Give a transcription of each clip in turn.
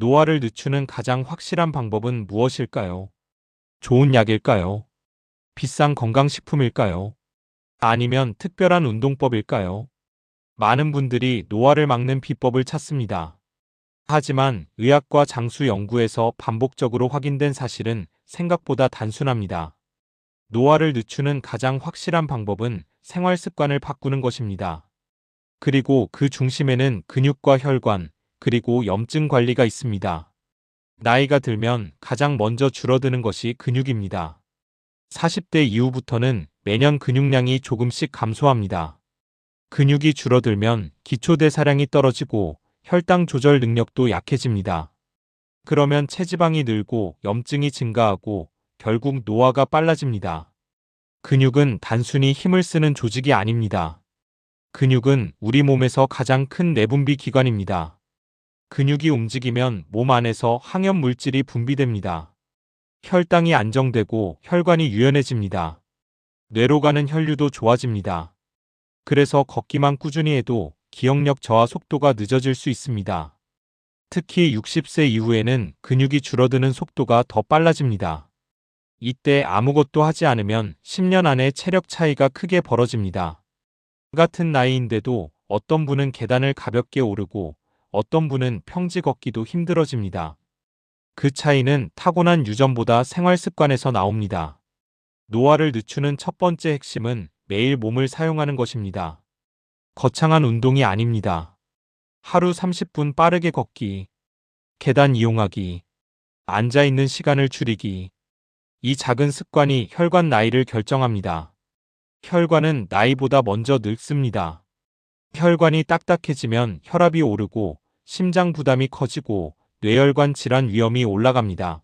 노화를 늦추는 가장 확실한 방법은 무엇일까요? 좋은 약일까요? 비싼 건강식품일까요? 아니면 특별한 운동법일까요? 많은 분들이 노화를 막는 비법을 찾습니다. 하지만 의학과 장수 연구에서 반복적으로 확인된 사실은 생각보다 단순합니다. 노화를 늦추는 가장 확실한 방법은 생활 습관을 바꾸는 것입니다. 그리고 그 중심에는 근육과 혈관, 그리고 염증 관리가 있습니다. 나이가 들면 가장 먼저 줄어드는 것이 근육입니다. 40대 이후부터는 매년 근육량이 조금씩 감소합니다. 근육이 줄어들면 기초대사량이 떨어지고 혈당 조절 능력도 약해집니다. 그러면 체지방이 늘고 염증이 증가하고 결국 노화가 빨라집니다. 근육은 단순히 힘을 쓰는 조직이 아닙니다. 근육은 우리 몸에서 가장 큰 내분비 기관입니다. 근육이 움직이면 몸 안에서 항염 물질이 분비됩니다. 혈당이 안정되고 혈관이 유연해집니다. 뇌로 가는 혈류도 좋아집니다. 그래서 걷기만 꾸준히 해도 기억력 저하 속도가 늦어질 수 있습니다. 특히 60세 이후에는 근육이 줄어드는 속도가 더 빨라집니다. 이때 아무것도 하지 않으면 10년 안에 체력 차이가 크게 벌어집니다. 같은 나이인데도 어떤 분은 계단을 가볍게 오르고 어떤 분은 평지 걷기도 힘들어집니다. 그 차이는 타고난 유전보다 생활 습관에서 나옵니다. 노화를 늦추는 첫 번째 핵심은 매일 몸을 사용하는 것입니다. 거창한 운동이 아닙니다. 하루 30분 빠르게 걷기, 계단 이용하기, 앉아있는 시간을 줄이기. 이 작은 습관이 혈관 나이를 결정합니다. 혈관은 나이보다 먼저 늙습니다. 혈관이 딱딱해지면 혈압이 오르고 심장 부담이 커지고 뇌혈관 질환 위험이 올라갑니다.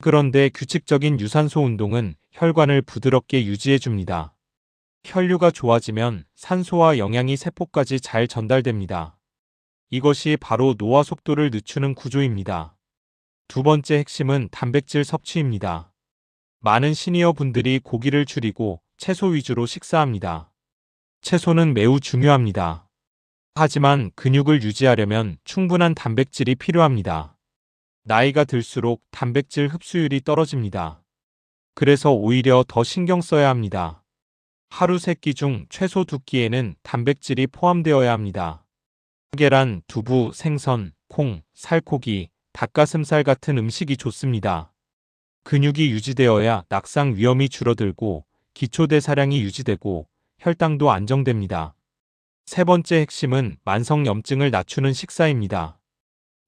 그런데 규칙적인 유산소 운동은 혈관을 부드럽게 유지해줍니다. 혈류가 좋아지면 산소와 영양이 세포까지 잘 전달됩니다. 이것이 바로 노화 속도를 늦추는 구조입니다. 두 번째 핵심은 단백질 섭취입니다. 많은 시니어 분들이 고기를 줄이고 채소 위주로 식사합니다. 채소는 매우 중요합니다. 하지만 근육을 유지하려면 충분한 단백질이 필요합니다. 나이가 들수록 단백질 흡수율이 떨어집니다. 그래서 오히려 더 신경 써야 합니다. 하루 3끼 중 최소 2끼에는 단백질이 포함되어야 합니다. 계란, 두부, 생선, 콩, 살코기, 닭가슴살 같은 음식이 좋습니다. 근육이 유지되어야 낙상 위험이 줄어들고 기초대사량이 유지되고 혈당도 안정됩니다. 세 번째 핵심은 만성염증을 낮추는 식사입니다.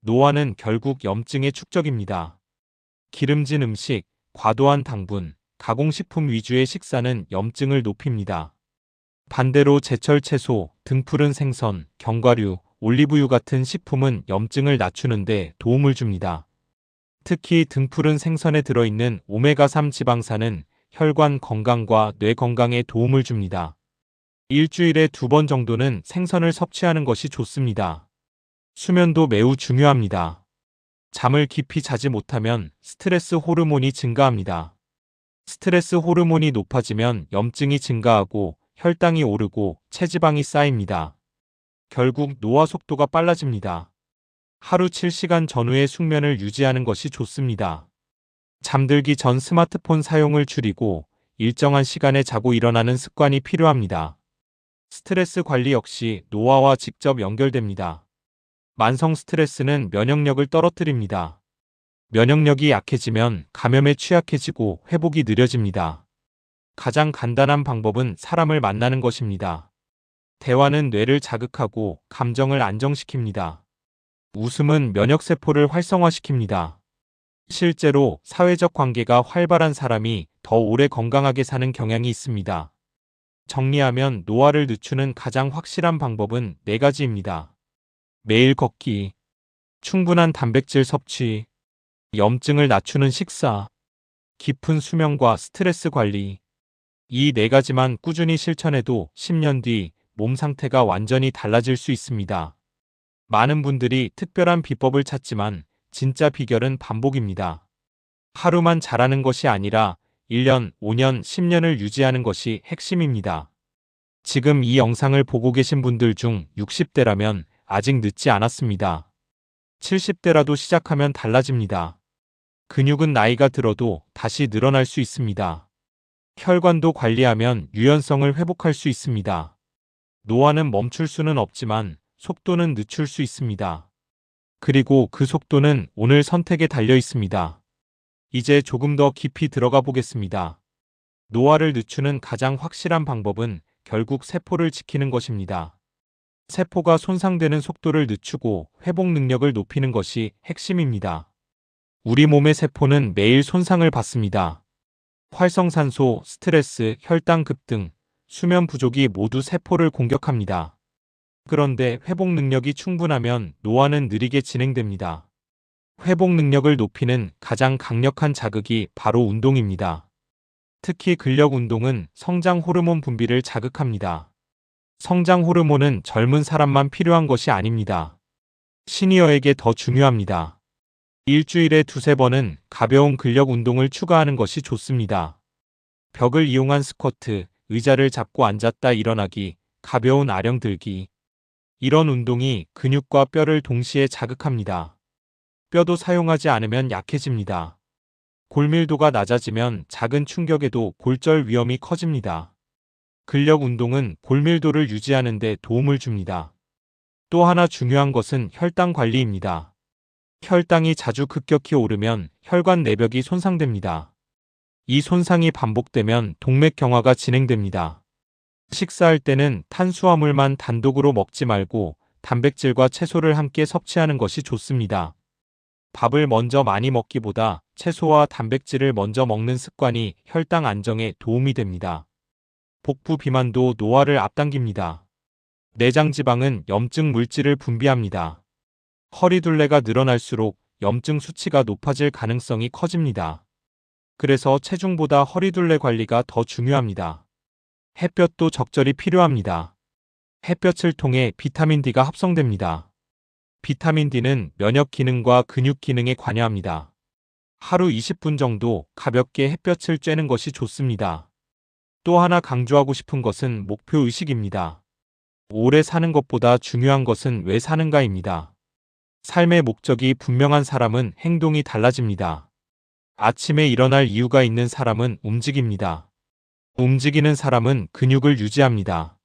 노화는 결국 염증의 축적입니다. 기름진 음식, 과도한 당분, 가공식품 위주의 식사는 염증을 높입니다. 반대로 제철 채소, 등푸른 생선, 견과류, 올리브유 같은 식품은 염증을 낮추는데 도움을 줍니다. 특히 등푸른 생선에 들어있는 오메가3 지방산은 혈관 건강과 뇌 건강에 도움을 줍니다. 일주일에 2번 정도는 생선을 섭취하는 것이 좋습니다. 수면도 매우 중요합니다. 잠을 깊이 자지 못하면 스트레스 호르몬이 증가합니다. 스트레스 호르몬이 높아지면 염증이 증가하고 혈당이 오르고 체지방이 쌓입니다. 결국 노화 속도가 빨라집니다. 하루 7시간 전후의 숙면을 유지하는 것이 좋습니다. 잠들기 전 스마트폰 사용을 줄이고 일정한 시간에 자고 일어나는 습관이 필요합니다. 스트레스 관리 역시 노화와 직접 연결됩니다. 만성 스트레스는 면역력을 떨어뜨립니다. 면역력이 약해지면 감염에 취약해지고 회복이 느려집니다. 가장 간단한 방법은 사람을 만나는 것입니다. 대화는 뇌를 자극하고 감정을 안정시킵니다. 웃음은 면역세포를 활성화시킵니다. 실제로 사회적 관계가 활발한 사람이 더 오래 건강하게 사는 경향이 있습니다. 정리하면 노화를 늦추는 가장 확실한 방법은 4가지입니다. 매일 걷기, 충분한 단백질 섭취, 염증을 낮추는 식사, 깊은 수면과 스트레스 관리. 이 4가지만 꾸준히 실천해도 10년 뒤 몸 상태가 완전히 달라질 수 있습니다. 많은 분들이 특별한 비법을 찾지만 진짜 비결은 반복입니다. 하루만 잘하는 것이 아니라 1년, 5년, 10년을 유지하는 것이 핵심입니다. 지금 이 영상을 보고 계신 분들 중 60대라면 아직 늦지 않았습니다. 70대라도 시작하면 달라집니다. 근육은 나이가 들어도 다시 늘어날 수 있습니다. 혈관도 관리하면 유연성을 회복할 수 있습니다. 노화는 멈출 수는 없지만 속도는 늦출 수 있습니다. 그리고 그 속도는 오늘 선택에 달려 있습니다. 이제 조금 더 깊이 들어가 보겠습니다. 노화를 늦추는 가장 확실한 방법은 결국 세포를 지키는 것입니다. 세포가 손상되는 속도를 늦추고 회복 능력을 높이는 것이 핵심입니다. 우리 몸의 세포는 매일 손상을 받습니다. 활성산소, 스트레스, 혈당 급등, 수면 부족이 모두 세포를 공격합니다. 그런데 회복 능력이 충분하면 노화는 느리게 진행됩니다. 회복 능력을 높이는 가장 강력한 자극이 바로 운동입니다. 특히 근력 운동은 성장 호르몬 분비를 자극합니다. 성장 호르몬은 젊은 사람만 필요한 것이 아닙니다. 시니어에게 더 중요합니다. 일주일에 두세 번은 가벼운 근력 운동을 추가하는 것이 좋습니다. 벽을 이용한 스쿼트, 의자를 잡고 앉았다 일어나기, 가벼운 아령 들기. 이런 운동이 근육과 뼈를 동시에 자극합니다. 뼈도 사용하지 않으면 약해집니다. 골밀도가 낮아지면 작은 충격에도 골절 위험이 커집니다. 근력 운동은 골밀도를 유지하는 데 도움을 줍니다. 또 하나 중요한 것은 혈당 관리입니다. 혈당이 자주 급격히 오르면 혈관 내벽이 손상됩니다. 이 손상이 반복되면 동맥경화가 진행됩니다. 식사할 때는 탄수화물만 단독으로 먹지 말고 단백질과 채소를 함께 섭취하는 것이 좋습니다. 밥을 먼저 많이 먹기보다 채소와 단백질을 먼저 먹는 습관이 혈당 안정에 도움이 됩니다. 복부 비만도 노화를 앞당깁니다. 내장 지방은 염증 물질을 분비합니다. 허리둘레가 늘어날수록 염증 수치가 높아질 가능성이 커집니다. 그래서 체중보다 허리둘레 관리가 더 중요합니다. 햇볕도 적절히 필요합니다. 햇볕을 통해 비타민 D가 합성됩니다. 비타민 D는 면역 기능과 근육 기능에 관여합니다. 하루 20분 정도 가볍게 햇볕을 쬐는 것이 좋습니다. 또 하나 강조하고 싶은 것은 목표 의식입니다. 오래 사는 것보다 중요한 것은 왜 사는가입니다. 삶의 목적이 분명한 사람은 행동이 달라집니다. 아침에 일어날 이유가 있는 사람은 움직입니다. 움직이는 사람은 근육을 유지합니다.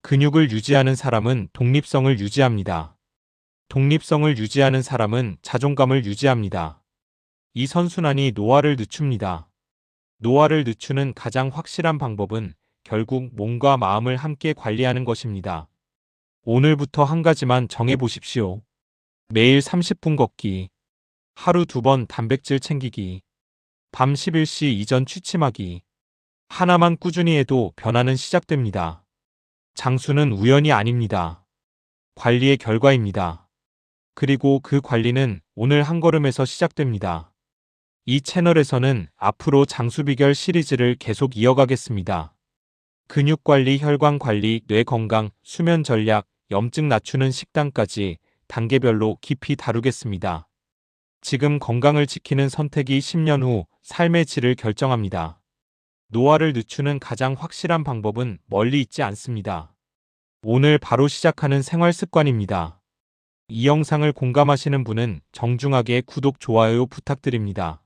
근육을 유지하는 사람은 독립성을 유지합니다. 독립성을 유지하는 사람은 자존감을 유지합니다. 이 선순환이 노화를 늦춥니다. 노화를 늦추는 가장 확실한 방법은 결국 몸과 마음을 함께 관리하는 것입니다. 오늘부터 한 가지만 정해보십시오. 매일 30분 걷기, 하루 2번 단백질 챙기기, 밤 11시 이전 취침하기. 하나만 꾸준히 해도 변화는 시작됩니다. 장수는 우연이 아닙니다. 관리의 결과입니다. 그리고 그 관리는 오늘 한 걸음에서 시작됩니다. 이 채널에서는 앞으로 장수 비결 시리즈를 계속 이어가겠습니다. 근육 관리, 혈관 관리, 뇌 건강, 수면 전략, 염증 낮추는 식단까지 단계별로 깊이 다루겠습니다. 지금 건강을 지키는 선택이 10년 후 삶의 질을 결정합니다. 노화를 늦추는 가장 확실한 방법은 멀리 있지 않습니다. 오늘 바로 시작하는 생활 습관입니다. 이 영상을 공감하시는 분은 정중하게 구독, 좋아요 부탁드립니다.